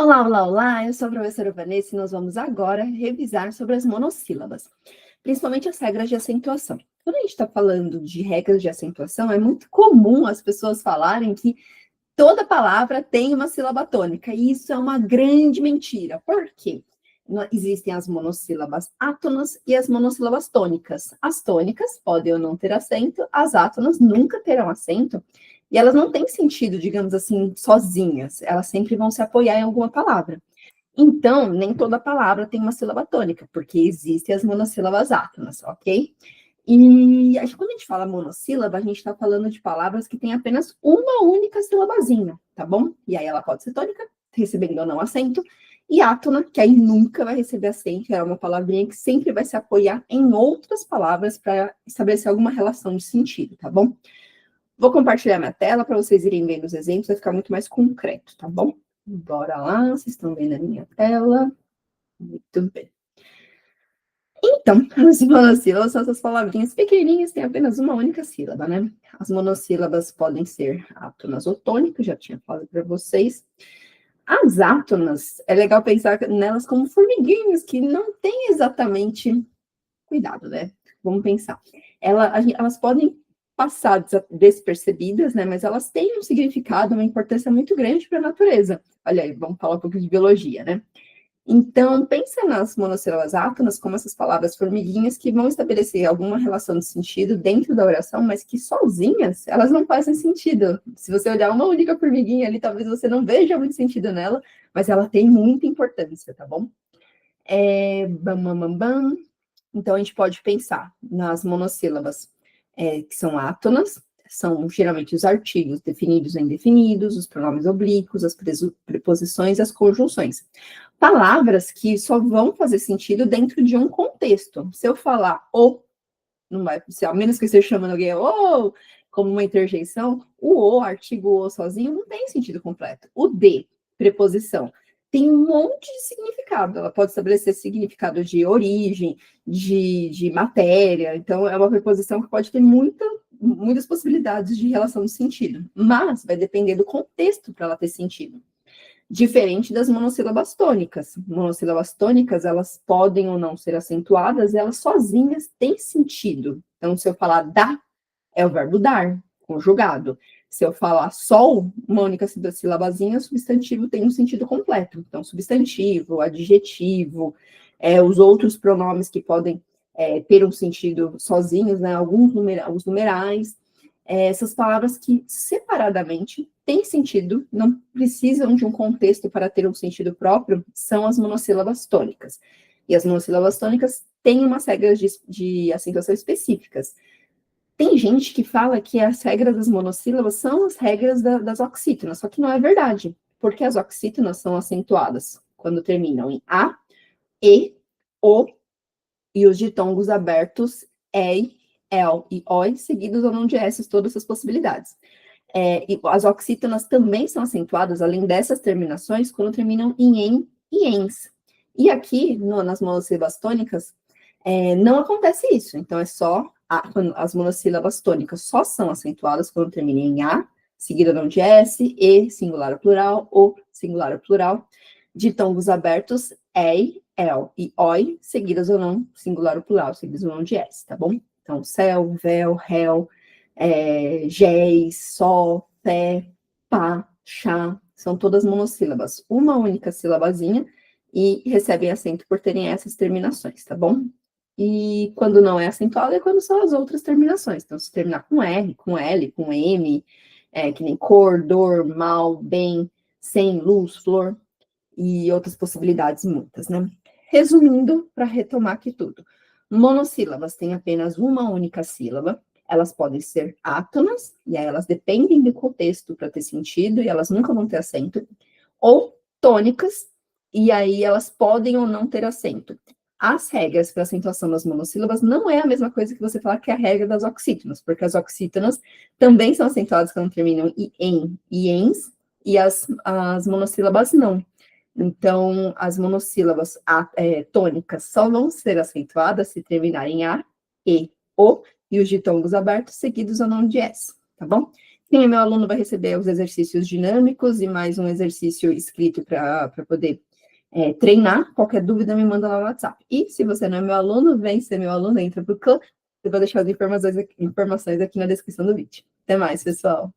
Olá, olá, olá! Eu sou a professora Vanessa e nós vamos agora revisar sobre as monossílabas, principalmente as regras de acentuação. Quando a gente está falando de regras de acentuação, é muito comum as pessoas falarem que toda palavra tem uma sílaba tônica, e isso é uma grande mentira. Por quê? Existem as monossílabas átonas e as monossílabas tônicas. As tônicas podem ou não ter acento, as átonas nunca terão acento, e elas não têm sentido, digamos assim, sozinhas. Elas sempre vão se apoiar em alguma palavra. Então, nem toda palavra tem uma sílaba tônica, porque existem as monossílabas átonas, ok? E quando a gente fala monossílaba, a gente está falando de palavras que têm apenas uma única sílabazinha, tá bom? E aí ela pode ser tônica, recebendo ou não acento, e átona, que aí nunca vai receber acento, é uma palavrinha que sempre vai se apoiar em outras palavras para estabelecer alguma relação de sentido, tá bom? Vou compartilhar minha tela para vocês irem vendo os exemplos, vai ficar muito mais concreto, tá bom? Bora lá, vocês estão vendo a minha tela? Muito bem. Então, as monossílabas são essas palavrinhas pequenininhas, tem apenas uma única sílaba, né? As monossílabas podem ser átonas ou tônicas, já tinha falado para vocês. As átonas, é legal pensar nelas como formiguinhas, que não têm exatamente cuidado, né? Vamos pensar. Elas podem passar despercebidas, né? Mas elas têm um significado, uma importância muito grande para a natureza. Olha aí, vamos falar um pouco de biologia, né? Então, pensa nas monossílabas átonas como essas palavras formiguinhas que vão estabelecer alguma relação de sentido dentro da oração, mas que sozinhas elas não fazem sentido. Se você olhar uma única formiguinha ali, talvez você não veja muito sentido nela, mas ela tem muita importância, tá bom? Bam, bam, bam, bam. Então, a gente pode pensar nas monossílabas que são átonas, são geralmente os artigos definidos ou indefinidos, os pronomes oblíquos, as preposições e as conjunções. Palavras que só vão fazer sentido dentro de um contexto. Se eu falar o, não vai, a menos que eu esteja chamando alguém o, como uma interjeição, o artigo o sozinho não tem sentido completo. O de, preposição, tem um monte de significado. Ela pode estabelecer significado de origem, de matéria. Então, é uma preposição que pode ter muitas possibilidades de relação de sentido. Mas vai depender do contexto para ela ter sentido. Diferente das monossílabas tônicas. Monossílabas tônicas, elas podem ou não ser acentuadas, elas sozinhas têm sentido. Então, se eu falar dá, é o verbo dar, conjugado. Se eu falar sol, uma única sílabazinha, substantivo tem um sentido completo. Então, substantivo, adjetivo, os outros pronomes que podem ter um sentido sozinhos, né? Os numerais. Essas palavras que separadamente têm sentido, não precisam de um contexto para ter um sentido próprio, são as monossílabas tônicas. E as monossílabas tônicas têm umas regras de acentuação específicas. Tem gente que fala que as regras das monossílabas são as regras das oxítonas, só que não é verdade, porque as oxítonas são acentuadas quando terminam em A, E, O, e os ditongos abertos, EI, EL e OI, seguidos ou não de S, todas essas possibilidades. E as oxítonas também são acentuadas, além dessas terminações, quando terminam em EN e ENS. E aqui, nas monossílabas tônicas, não acontece isso. Então, é só as monossílabas tônicas só são acentuadas quando terminam em A, seguida não de S, E, singular ou plural, O, singular ou plural, ditongos abertos, EI, EL e OI, seguidas ou não, singular ou plural, seguidas ou não de S, tá bom? Então, céu, véu, réu, géis, sol, fé, pá, chá, são todas monossílabas. Uma única sílabazinha e recebem acento por terem essas terminações, tá bom? E quando não é acentuado é quando são as outras terminações. Então, se terminar com R, com L, com M, que nem cor, dor, mal, bem, sem, luz, flor, e outras possibilidades muitas, né? Resumindo, para retomar aqui tudo. Monossílabas têm apenas uma única sílaba, elas podem ser átonas, e aí elas dependem do contexto para ter sentido, e elas nunca vão ter acento, ou tônicas, e aí elas podem ou não ter acento. As regras para acentuação das monossílabas não é a mesma coisa que você falar que é a regra das oxítonas, porque as oxítonas também são acentuadas quando terminam em e ens, e as monossílabas não. Então, as monossílabas tônicas só vão ser acentuadas se terminarem em A, E, O, e os ditongos abertos seguidos ou não de S, tá bom? Quem é meu aluno vai receber os exercícios dinâmicos e mais um exercício escrito para poder treinar. Qualquer dúvida, me manda lá no WhatsApp. E se você não é meu aluno, vem ser meu aluno, entra para o clã. Eu vou deixar as informações aqui na descrição do vídeo. Até mais, pessoal!